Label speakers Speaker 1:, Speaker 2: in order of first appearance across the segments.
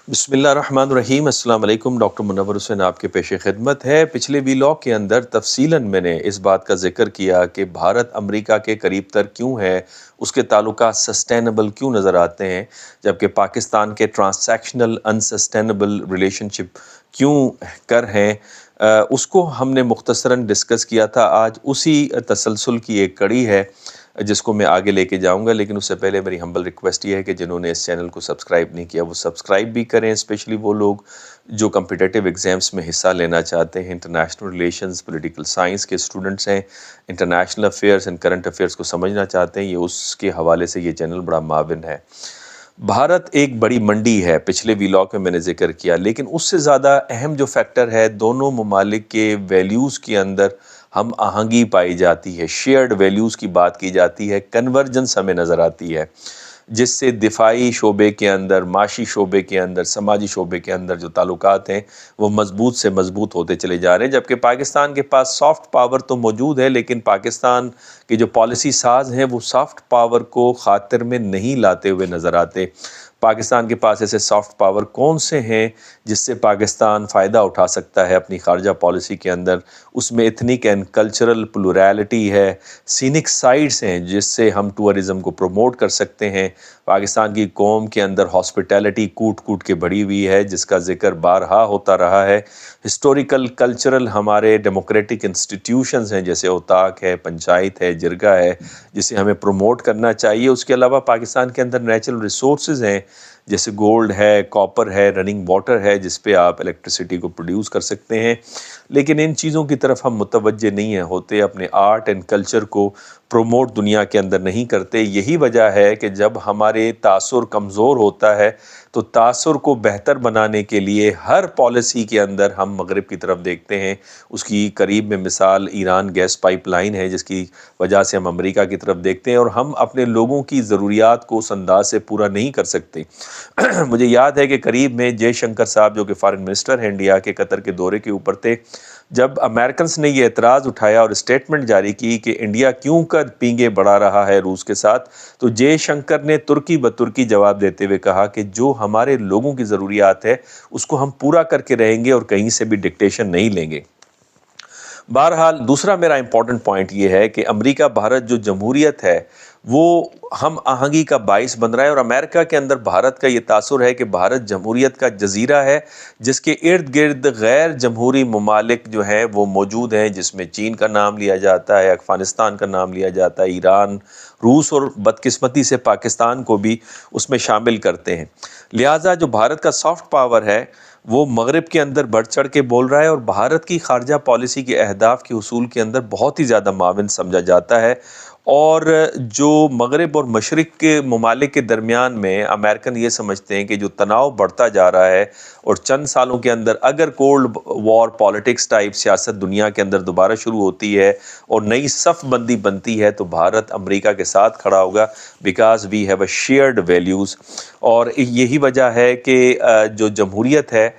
Speaker 1: بسم اللہ الرحمن الرحیم۔ السلام علیکم، ڈاکٹر منور حسین آپ کے پیش خدمت ہے۔ پچھلے ویلاگ کے اندر تفصیلاً میں نے اس بات کا ذکر کیا کہ بھارت امریکہ کے قریب تر کیوں ہے، اس کے تعلقات سسٹینیبل کیوں نظر آتے ہیں، جبکہ پاکستان کے ٹرانسیکشنل انسسٹینیبل ریلیشن شپ کیوں کر ہیں، اس کو ہم نے مختصراً ڈسکس کیا تھا۔ آج اسی تسلسل کی ایک کڑی ہے جس کو میں آگے لے کے جاؤں گا، لیکن اس سے پہلے میری ہمبل ریکویسٹ یہ ہے کہ جنہوں نے اس چینل کو سبسکرائب نہیں کیا وہ سبسکرائب بھی کریں، اسپیشلی وہ لوگ جو کمپٹیٹیو ایگزامس میں حصہ لینا چاہتے ہیں، انٹرنیشنل ریلیشنز، پولیٹیکل سائنس کے اسٹوڈنٹس ہیں، international affairs and current affairs کو سمجھنا چاہتے ہیں، یہ اس کے حوالے سے یہ چینل بڑا معاون ہے۔ بھارت ایک بڑی منڈی ہے، پچھلے ویلاگ میں نے ذکر کیا، لیکن اس سے زیادہ اہم جو فیکٹر ہے، دونوں ممالک کے ویلیوز کے اندر ہم آہنگی پائی جاتی ہے، شیئرڈ ویلیوز کی بات کی جاتی ہے، کنورجنس ہمیں نظر آتی ہے، جس سے دفاعی شعبے کے اندر، معاشی شعبے کے اندر، سماجی شعبے کے اندر جو تعلقات ہیں وہ مضبوط سے مضبوط ہوتے چلے جا رہے ہیں۔ جبکہ پاکستان کے پاس سافٹ پاور تو موجود ہے، لیکن پاکستان کے جو پالیسی ساز ہیں وہ سافٹ پاور کو خاطر میں نہیں لاتے ہوئے نظر آتے۔ پاکستان کے پاس ایسے سافٹ پاور کون سے ہیں جس سے پاکستان فائدہ اٹھا سکتا ہے اپنی خارجہ پالیسی کے اندر؟ اس میں ایتھنک اینڈ کلچرل پلورالٹی ہے، سینک سائٹس ہیں جس سے ہم ٹورزم کو پروموٹ کر سکتے ہیں۔ پاکستان کی قوم کے اندر ہاسپٹیلٹی کوٹ کوٹ کے بڑھی ہوئی ہے، جس کا ذکر بارہا ہوتا رہا ہے۔ ہسٹوریکل کلچرل ہمارے ڈیموکریٹک انسٹیٹیوشنز ہیں، جیسے اوطاق ہے، پنچایت ہے، جرگہ ہے، جسے ہمیں پروموٹ کرنا چاہیے۔ اس کے علاوہ پاکستان کے اندر نیچرل ریسورسز ہیں، جیسے گولڈ ہے، کاپر ہے، رننگ واٹر ہے، جس پہ آپ الیکٹریسٹی کو پروڈیوس کر سکتے ہیں، لیکن ان چیزوں کی طرف ہم متوجہ نہیں ہوتے، اپنے آرٹ اینڈ کلچر کو پروموٹ دنیا کے اندر نہیں کرتے۔ یہی وجہ ہے کہ جب ہمارے تاثر کمزور ہوتا ہے تو تاثر کو بہتر بنانے کے لیے ہر پالیسی کے اندر ہم مغرب کی طرف دیکھتے ہیں۔ اس کی قریب میں مثال ایران گیس پائپ لائن ہے، جس کی وجہ سے ہم امریکہ کی طرف دیکھتے ہیں، اور ہم اپنے لوگوں کی ضروریات کو اس انداز سے پورا نہیں کر سکتے۔ مجھے یاد ہے کہ قریب میں جے شنکر صاحب، جو کہ فارن منسٹر ہیں انڈیا کے، قطر کے دورے کے اوپر تھے، جب امریکنز نے یہ اعتراض اٹھایا اور اسٹیٹمنٹ جاری کی کہ انڈیا کیوں کر پینگے بڑھا رہا ہے روس کے ساتھ، تو جے شنکر نے ترکی بترکی جواب دیتے ہوئے کہا کہ جو ہمارے لوگوں کی ضروریات ہے اس کو ہم پورا کر کے رہیں گے اور کہیں سے بھی ڈکٹیشن نہیں لیں گے۔ بہرحال دوسرا میرا امپورٹنٹ پوائنٹ یہ ہے کہ امریکہ بھارت جو جمہوریت ہے وہ ہم آہنگی کا باعث بن رہا ہے، اور امریکہ کے اندر بھارت کا یہ تاثر ہے کہ بھارت جمہوریت کا جزیرہ ہے، جس کے ارد گرد غیر جمہوری ممالک جو ہیں وہ موجود ہیں، جس میں چین کا نام لیا جاتا ہے، افغانستان کا نام لیا جاتا ہے، ایران، روس، اور بدقسمتی سے پاکستان کو بھی اس میں شامل کرتے ہیں۔ لہٰذا جو بھارت کا سافٹ پاور ہے وہ مغرب کے اندر بڑھ چڑھ کے بول رہا ہے، اور بھارت کی خارجہ پالیسی کے اہداف کے حصول کے اندر بہت ہی زیادہ معاون سمجھا جاتا ہے۔ اور جو مغرب اور مشرق کے ممالک کے درمیان میں امریکن یہ سمجھتے ہیں کہ جو تناؤ بڑھتا جا رہا ہے، اور چند سالوں کے اندر اگر کولڈ وار پالیٹکس ٹائپ سیاست دنیا کے اندر دوبارہ شروع ہوتی ہے اور نئی صف بندی بنتی ہے، تو بھارت امریکہ کے ساتھ کھڑا ہوگا، because we have a shared values. اور یہی وجہ ہے کہ جو جمہوریت ہے،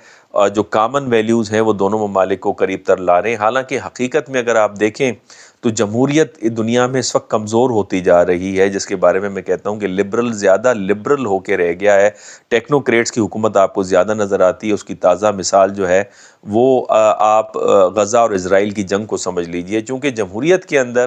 Speaker 1: جو کامن ویلیوز ہیں، وہ دونوں ممالک کو قریب تر لا رہے ہیں۔ حالانکہ حقیقت میں اگر آپ دیکھیں تو جمہوریت دنیا میں اس وقت کمزور ہوتی جا رہی ہے، جس کے بارے میں کہتا ہوں کہ لبرل زیادہ لبرل ہو کے رہ گیا ہے۔ ٹیکنوکریٹس کی حکومت آپ کو زیادہ نظر آتی ہے۔ اس کی تازہ مثال جو ہے وہ آپ غزہ اور اسرائیل کی جنگ کو سمجھ لیجئے، چونکہ جمہوریت کے اندر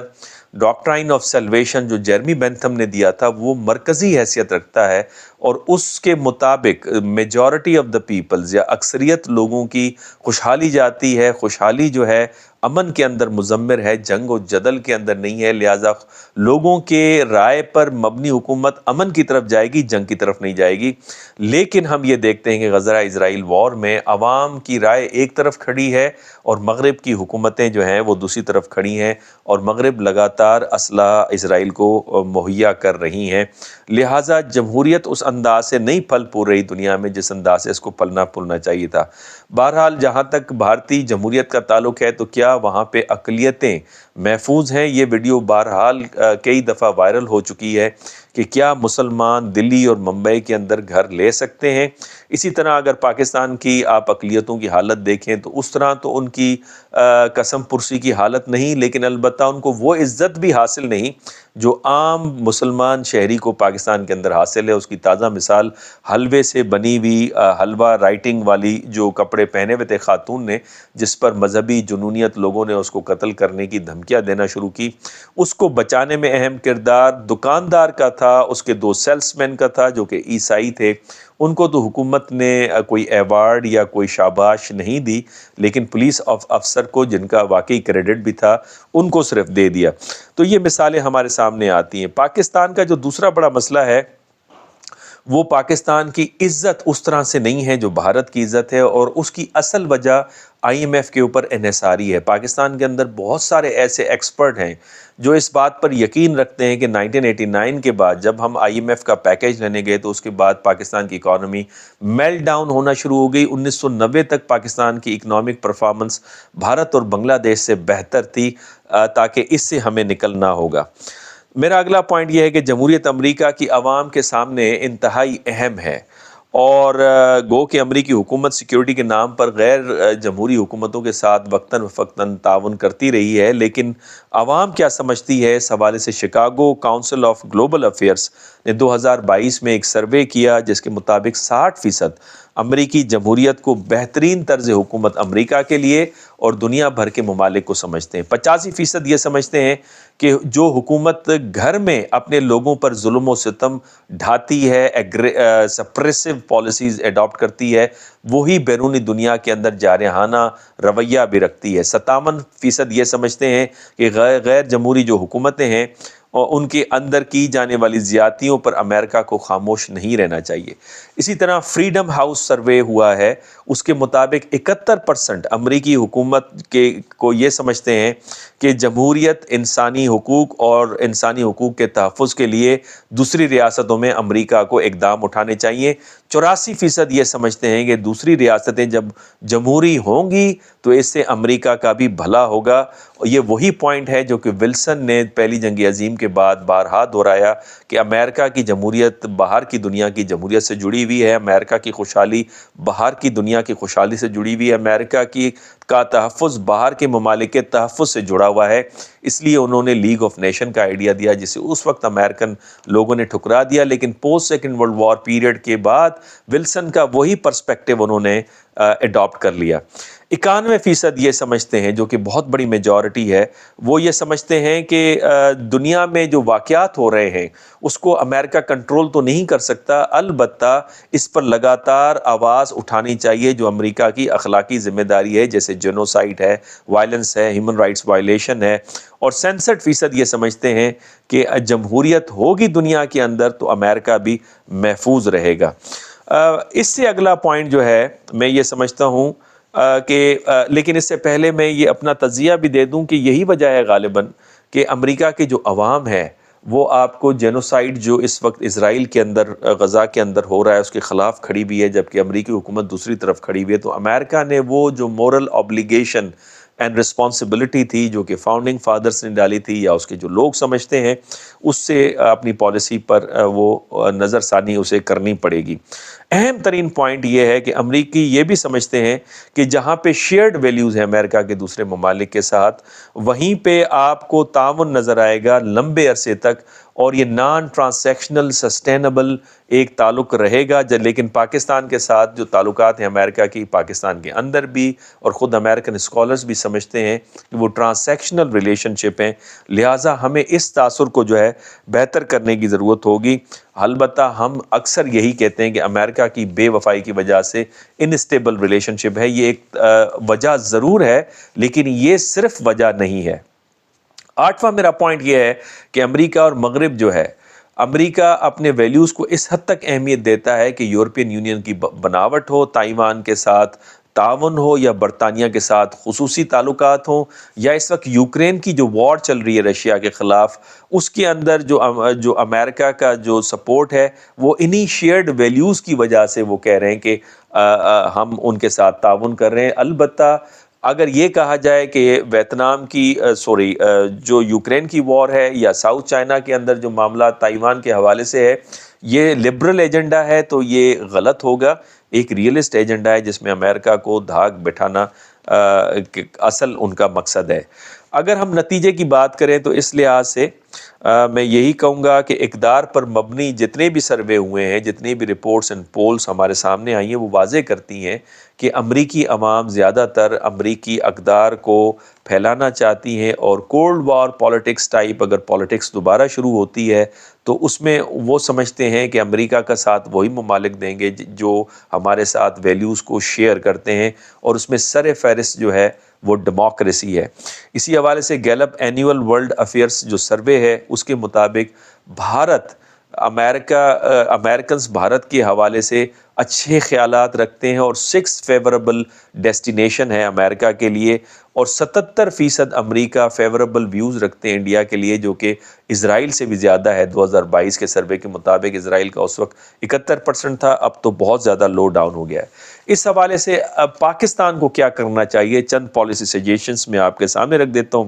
Speaker 1: ڈاکٹرائن آف سیلویشن جو جیرمی بینتھم نے دیا تھا وہ مرکزی حیثیت رکھتا ہے، اور اس کے مطابق میجورٹی آف دا پیپلز یا اکثریت لوگوں کی خوشحالی جاتی ہے۔ خوشحالی جو ہے امن کے اندر مضمر ہے، جنگ و جدل کے اندر نہیں ہے، لہٰذا لوگوں کے رائے پر مبنی حکومت امن کی طرف جائے گی، جنگ کی طرف نہیں جائے گی۔ لیکن ہم یہ دیکھتے ہیں کہ غزہ اسرائیل وار میں عوام کی رائے ایک طرف کھڑی ہے، اور مغرب کی حکومتیں جو ہیں وہ دوسری طرف کھڑی ہیں، اور مغرب لگاتار اسلحہ اسرائیل کو مہیا کر رہی ہیں۔ لہٰذا جمہوریت اس انداز سے نہیں پھل پھول رہی دنیا میں جس انداز سے اس کو پھلنا پھولنا چاہیے تھا۔ بہرحال جہاں تک بھارتی جمہوریت کا تعلق ہے تو کیا وہاں پہ اقلیتیں محفوظ ہیں؟ یہ ویڈیو بہرحال کئی دفعہ وائرل ہو چکی ہے کہ کیا مسلمان دلی اور ممبئی کے اندر گھر لے سکتے ہیں۔ اسی طرح اگر پاکستان کی آپ اقلیتوں کی حالت دیکھیں تو اس طرح تو ان کی قسم پرسی کی حالت نہیں، لیکن البتہ ان کو وہ عزت بھی حاصل نہیں جو عام مسلمان شہری کو پاکستان کے اندر حاصل ہے۔ اس کی تازہ مثال حلوے سے بنی ہوئی حلوہ رائٹنگ والی جو کپڑے پہنے ہوئے تھے خاتون نے، جس پر مذہبی جنونیت لوگوں نے اس کو قتل کرنے کی دھمکیاں دینا شروع کی، اس کو بچانے میں اہم کردار دکاندار کا تھا، اس کے دو سیلس مین کا تھا جو کہ عیسائی تھے۔ ان کو تو حکومت نے کوئی ایوارڈ یا کوئی شاباش نہیں دی، لیکن پولیس افسر کو جن کا واقعی کریڈٹ بھی تھا ان کو صرف دے دیا۔ تو یہ مثالیں ہمارے سامنے آتی ہیں۔ پاکستان کا جو دوسرا بڑا مسئلہ ہے وہ پاکستان کی عزت اس طرح سے نہیں ہے جو بھارت کی عزت ہے، اور اس کی اصل وجہ آئی ایم ایف کے اوپر انحصاری ہے۔ پاکستان کے اندر بہت سارے ایسے ایکسپرٹ ہیں جو اس بات پر یقین رکھتے ہیں کہ 1989 کے بعد جب ہم آئی ایم ایف کا پیکیج لینے گئے تو اس کے بعد پاکستان کی اکانومی میلٹ ڈاؤن ہونا شروع ہو گئی۔ 1990 تک پاکستان کی اکنامک پرفارمنس بھارت اور بنگلہ دیش سے بہتر تھی، تاکہ اس سے ہمیں نکلنا ہوگا۔ میرا اگلا پوائنٹ یہ ہے کہ جمہوریت امریکہ کی عوام کے سامنے انتہائی اہم ہے، اور گو کہ امریکی حکومت سیکیورٹی کے نام پر غیر جمہوری حکومتوں کے ساتھ وقتاً فوقتاً تعاون کرتی رہی ہے، لیکن عوام کیا سمجھتی ہے اس حوالے سے Chicago council of global affairs نے 2022 میں ایک سروے کیا جس کے مطابق 60% امریکی جمہوریت کو بہترین طرز حکومت امریکہ کے لیے اور دنیا بھر کے ممالک کو سمجھتے ہیں۔ 85% یہ سمجھتے ہیں کہ جو حکومت گھر میں اپنے لوگوں پر ظلم و ستم ڈھاتی ہے، سپریسو پالیسیز اڈاپٹ کرتی ہے، وہی بیرونی دنیا کے اندر جارحانہ رویہ بھی رکھتی ہے۔ 57% یہ سمجھتے ہیں کہ غیر جمہوری جو حکومتیں ہیں اور ان کے اندر کی جانے والی زیادتیوں پر امریکہ کو خاموش نہیں رہنا چاہیے۔ اسی طرح فریڈم ہاؤس سروے ہوا ہے، اس کے مطابق 71% امریکی حکومت کو یہ سمجھتے ہیں کہ جمہوریت انسانی حقوق اور انسانی حقوق کے تحفظ کے لیے دوسری ریاستوں میں امریکہ کو اقدام اٹھانے چاہیے۔ 84% یہ سمجھتے ہیں کہ دوسری ریاستیں جب جمہوری ہوں گی تو اس سے امریکہ کا بھی بھلا ہوگا۔ اور یہ وہی پوائنٹ ہے جو کہ ولسن نے پہلی جنگ عظیم کے بعد بارہا دہرایا کہ امریکہ کی جمہوریت باہر کی دنیا کی جمہوریت سے جڑی ہوئی ہے، امریکہ کی خوشحالی باہر کی دنیا کی خوشحالی سے جڑی ہوئی ہے، امریکہ کا تحفظ باہر کے ممالک کے تحفظ سے جڑا ہوا ہے۔ اس لیے انہوں نے لیگ آف نیشن کا آئیڈیا دیا جسے اس وقت امریکن لوگوں نے ٹھکرا دیا، لیکن post second world war period کے بعد ولسن کا وہی پرسپیکٹو انہوں نے اڈاپٹ کر لیا۔ 91% یہ سمجھتے ہیں، جو کہ بہت بڑی میجورٹی ہے، وہ یہ سمجھتے ہیں کہ دنیا میں جو واقعات ہو رہے ہیں اس کو امریکہ کنٹرول تو نہیں کر سکتا، البتہ اس پر لگاتار آواز اٹھانی چاہیے جو امریکہ کی اخلاقی ذمہ داری ہے، جیسے جینوسائیڈ ہے، وائلنس ہے، ہیومن رائٹس وائلیشن ہے۔ اور 66% یہ سمجھتے ہیں کہ جمہوریت ہوگی دنیا کے اندر تو امریکہ بھی محفوظ رہے گا۔ اس سے اگلا پوائنٹ جو ہے میں یہ سمجھتا ہوں لیکن اس سے پہلے میں یہ اپنا تجزیہ بھی دے دوں کہ یہی وجہ ہے غالباً کہ امریکہ کے جو عوام ہے وہ آپ کو جینوسائیڈ جو اس وقت اسرائیل کے اندر غزہ کے اندر ہو رہا ہے اس کے خلاف کھڑی بھی ہے، جبکہ امریکی حکومت دوسری طرف کھڑی ہوئی ہے۔ تو امریکہ نے وہ جو مورل اوبلیگیشن اینڈ رسپانسبلٹی تھی جو کہ فاؤنڈنگ فادرز نے ڈالی تھی یا اس کے جو لوگ سمجھتے ہیں، اس سے اپنی پالیسی پر وہ نظر ثانی اسے کرنی پڑے گی۔ اہم ترین پوائنٹ یہ ہے کہ امریکی یہ بھی سمجھتے ہیں کہ جہاں پہ شیئرڈ ویلیوز ہیں امریکہ کے دوسرے ممالک کے ساتھ، وہیں پہ آپ کو تعاون نظر آئے گا لمبے عرصے تک، اور یہ نان ٹرانزیکشنل سسٹینیبل ایک تعلق رہے گا۔ لیکن پاکستان کے ساتھ جو تعلقات ہیں امریکہ کی، پاکستان کے اندر بھی اور خود امریکن اسکالرز بھی سمجھتے ہیں کہ وہ ٹرانزیکشنل ریلیشن شپ ہیں، لہٰذا ہمیں اس تاثر کو جو ہے بہتر کرنے کی ضرورت ہوگی۔ البتہ ہم اکثر یہی کہتے ہیں کہ امریکہ کی بے وفائی کی وجہ سے انسٹیبل ریلیشن شپ ہے، یہ ایک وجہ ضرور ہے لیکن یہ صرف وجہ نہیں ہے۔ 8واں میرا پوائنٹ یہ ہے کہ امریکہ اور مغرب جو ہے، امریکہ اپنے ویلیوز کو اس حد تک اہمیت دیتا ہے کہ یورپین یونین کی بناوٹ ہو، تائیوان کے ساتھ تعاون ہو یا برطانیہ کے ساتھ خصوصی تعلقات ہوں، یا اس وقت یوکرین کی جو وار چل رہی ہے رشیا کے خلاف، اس کے اندر جو امریکہ کا جو سپورٹ ہے وہ انہی شیئرڈ ویلیوز کی وجہ سے وہ کہہ رہے ہیں کہ ہم ان کے ساتھ تعاون کر رہے ہیں۔ البتہ اگر یہ کہا جائے کہ ویتنام کی جو یوکرین کی وار ہے یا ساؤتھ چائنا کے اندر جو معاملات تائیوان کے حوالے سے ہے یہ لبرل ایجنڈا ہے تو یہ غلط ہوگا. ایک ریئلسٹ ایجنڈا ہے جس میں امریکہ کو دھاک بٹھانا اصل ان کا مقصد ہے. اگر ہم نتیجے کی بات کریں تو اس لحاظ سے میں یہی کہوں گا کہ اقدار پر مبنی جتنے بھی سروے ہوئے ہیں، جتنے بھی رپورٹس اینڈ پولس ہمارے سامنے آئی ہیں، وہ واضح کرتی ہیں کہ امریکی عوام زیادہ تر امریکی اقدار کو پھیلانا چاہتی ہیں، اور کولڈ وار پالیٹکس ٹائپ اگر پالیٹکس دوبارہ شروع ہوتی ہے تو اس میں وہ سمجھتے ہیں کہ امریکہ کا ساتھ وہی ممالک دیں گے جو ہمارے ساتھ ویلیوز کو شیئر کرتے ہیں، اور اس میں سر فہرست جو ہے وہ ڈیموکریسی ہے. اسی حوالے سے گیلپ اینیول ورلڈ افیئرس جو سروے ہے اس کے مطابق امریکنز بھارت کے حوالے سے اچھے خیالات رکھتے ہیں، اور 6 فیوربل ڈیسٹینیشن ہے امریکہ کے لیے، اور 77% امریکہ فیوربل ویوز رکھتے ہیں انڈیا کے لیے، جو کہ اسرائیل سے بھی زیادہ ہے. 2022 کے سروے کے مطابق اسرائیل کا اس وقت 71% تھا، اب تو بہت زیادہ لو ڈاؤن ہو گیا ہے. اس حوالے سے اب پاکستان کو کیا کرنا چاہیے، چند پالیسی سجیشنز میں آپ کے سامنے رکھ دیتا ہوں.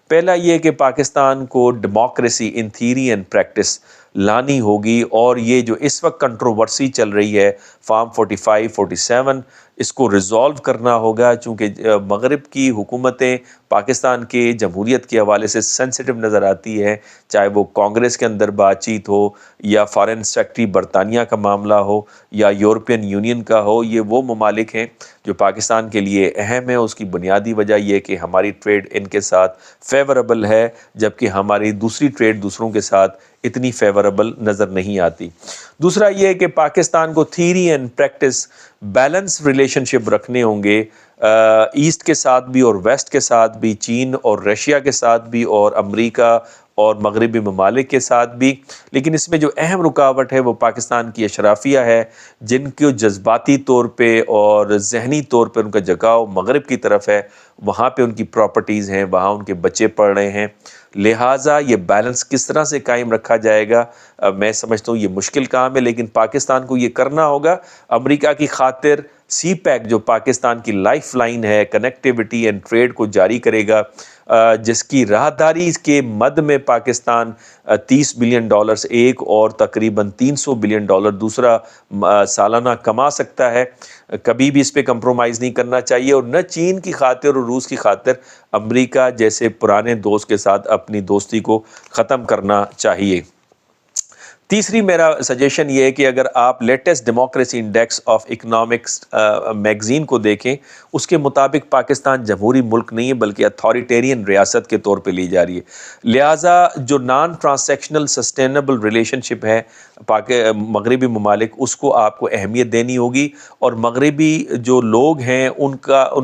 Speaker 1: پہلا یہ کہ پاکستان کو democracy in theory and practice لانی ہوگی، اور یہ جو اس وقت کنٹروورسی چل رہی ہے فارم 45 47 اس کو ریزالو کرنا ہوگا، چونکہ مغرب کی حکومتیں پاکستان کے جمہوریت کے حوالے سے سینسٹیو نظر آتی ہے، چاہے وہ کانگریس کے اندر بات چیت ہو یا فارن سیکرٹری برطانیہ کا معاملہ ہو یا یورپین یونین کا ہو. یہ وہ ممالک ہیں جو پاکستان کے لیے اہم ہے. اس کی بنیادی وجہ یہ کہ ہماری ٹریڈ ان کے ساتھ فیوربل ہے، جبکہ ہماری دوسری ٹریڈ دوسروں کے ساتھ اتنی فیوربل نظر نہیں آتی. دوسرا یہ کہ پاکستان کو theory and practice balance relationship رکھنے ہوں گے، ایسٹ کے ساتھ بھی اور ویسٹ کے ساتھ بھی، چین اور رشیا کے ساتھ بھی، اور امریکہ اور مغربی ممالک کے ساتھ بھی. لیکن اس میں جو اہم رکاوٹ ہے وہ پاکستان کی اشرافیہ ہے، جن کو جذباتی طور پہ اور ذہنی طور پہ ان کا جھکاؤ مغرب کی طرف ہے. وہاں پہ ان کی پراپرٹیز ہیں، وہاں ان کے بچے پڑھ رہے ہیں. لہٰذا یہ بیلنس کس طرح سے قائم رکھا جائے گا، میں سمجھتا ہوں یہ مشکل کام ہے، لیکن پاکستان کو یہ کرنا ہوگا. امریکہ کی خاطر سی پیک جو پاکستان کی لائف لائن ہے، کنیکٹیوٹی اینڈ ٹریڈ کو جاری کرے گا، جس کی راہداری کے مد میں پاکستان $30 بلین ایک اور تقریباً $300 بلین دوسرا سالانہ کما سکتا ہے. کبھی بھی اس پہ کمپرومائز نہیں کرنا چاہیے، اور نہ چین کی خاطر اور روس کی خاطر امریکہ جیسے پرانے دوست کے ساتھ اپنی دوستی کو ختم کرنا چاہیے. تیسری میرا سجیشن یہ ہے کہ اگر آپ latest democracy index of economics magazine کو دیکھیں، اس کے مطابق پاکستان جمہوری ملک نہیں ہے بلکہ اتھارٹیرین ریاست کے طور پہ لی جا رہی ہے. لہٰذا جو نان ٹرانزیکشنل سسٹینیبل ریلیشن شپ ہے مغربی ممالک، اس کو آپ کو اہمیت دینی ہوگی، اور مغربی جو لوگ ہیں ان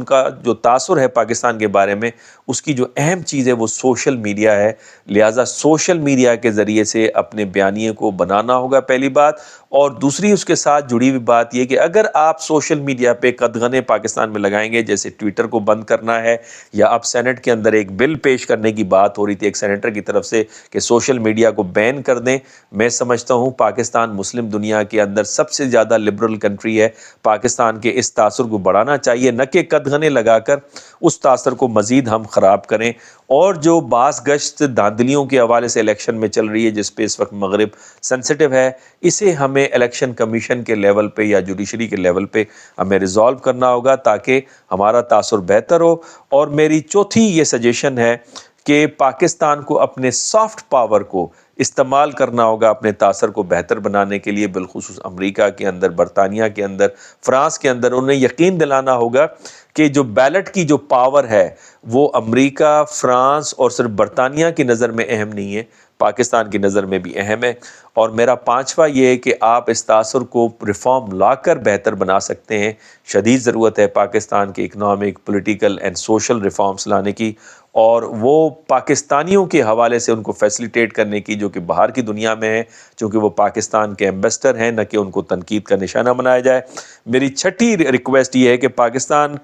Speaker 1: کا جو تاثر ہے پاکستان کے بارے میں، اس کی جو اہم چیز ہے وہ سوشل میڈیا ہے. لہٰذا سوشل میڈیا کے ذریعے سے اپنے بیانیے کو بنانا ہوگا، پہلی بات. اور دوسری اس کے ساتھ جڑی ہوئی بات یہ کہ اگر آپ سوشل میڈیا پہ قدغنیں پاکستان میں لگائیں گے، جیسے ٹویٹر کو بند کرنا ہے، یا اب سینٹ کے اندر ایک بل پیش کرنے کی بات ہو رہی تھی ایک سینیٹر کی طرف سے کہ سوشل میڈیا کو بین کر دیں، میں سمجھتا ہوں پاکستان مسلم دنیا کے اندر سب سے زیادہ لبرل کنٹری ہے. پاکستان کے اس تاثر کو بڑھانا چاہیے، نہ کہ قدغنیں لگا کر اس تاثر کو مزید ہم خراب کریں. اور جو باز گشت دھاندلیوں کے حوالے سے الیکشن میں چل رہی ہے، جس پہ اس وقت مغرب سینسٹیو ہے، اسے ہمیں الیکشن کمیشن کے لیول پہ یا جوڈیشری کے لیول پہ ہمیں ریزالو کرنا ہوگا تاکہ ہمارا تاثر بہتر ہو. اور میری چوتھی یہ سجیشن ہے کہ پاکستان کو اپنے سافٹ پاور کو استعمال کرنا ہوگا اپنے تاثر کو بہتر بنانے کے لیے، بالخصوص امریکہ کے اندر، برطانیہ کے اندر، فرانس کے اندر. انہیں یقین دلانا ہوگا کہ جو بیلٹ کی جو پاور ہے وہ امریکہ، فرانس اور صرف برطانیہ کی نظر میں اہم نہیں ہے، پاکستان کی نظر میں بھی اہم ہے. اور میرا پانچواں یہ ہے کہ آپ اس تاثر کو ریفارم لا کر بہتر بنا سکتے ہیں. شدید ضرورت ہے پاکستان کے economic, political and social reforms لانے کی، اور وہ پاکستانیوں کے حوالے سے ان کو فیسیلیٹیٹ کرنے کی جو کہ باہر کی دنیا میں ہیں، چونکہ وہ پاکستان کے ایمبیسڈر ہیں، نہ کہ ان کو تنقید کا نشانہ بنایا جائے. میری چھٹی ریکویسٹ یہ ہے کہ پاکستان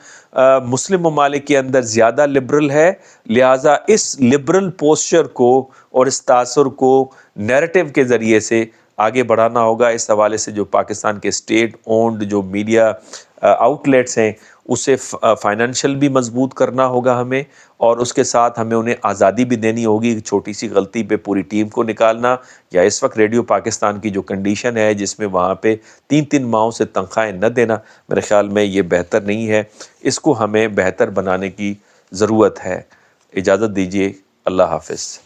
Speaker 1: مسلم ممالک کے اندر زیادہ لبرل ہے، لہٰذا اس لبرل پوسچر کو اور اس تاثر کو نیریٹو کے ذریعے سے آگے بڑھانا ہوگا. اس حوالے سے جو پاکستان کے اسٹیٹ اونڈ جو میڈیا آؤٹ لیٹس ہیں اسے فائنینشیل بھی مضبوط کرنا ہوگا ہمیں، اور اس کے ساتھ ہمیں انہیں آزادی بھی دینی ہوگی. چھوٹی سی غلطی پہ پوری ٹیم کو نکالنا، یا اس وقت ریڈیو پاکستان کی جو کنڈیشن ہے جس میں وہاں پہ 3 ماہوں سے تنخواہیں نہ دینا، میرے خیال میں یہ بہتر نہیں ہے. اس کو ہمیں بہتر بنانے کی ضرورت ہے. اجازت دیجیے، اللہ حافظ.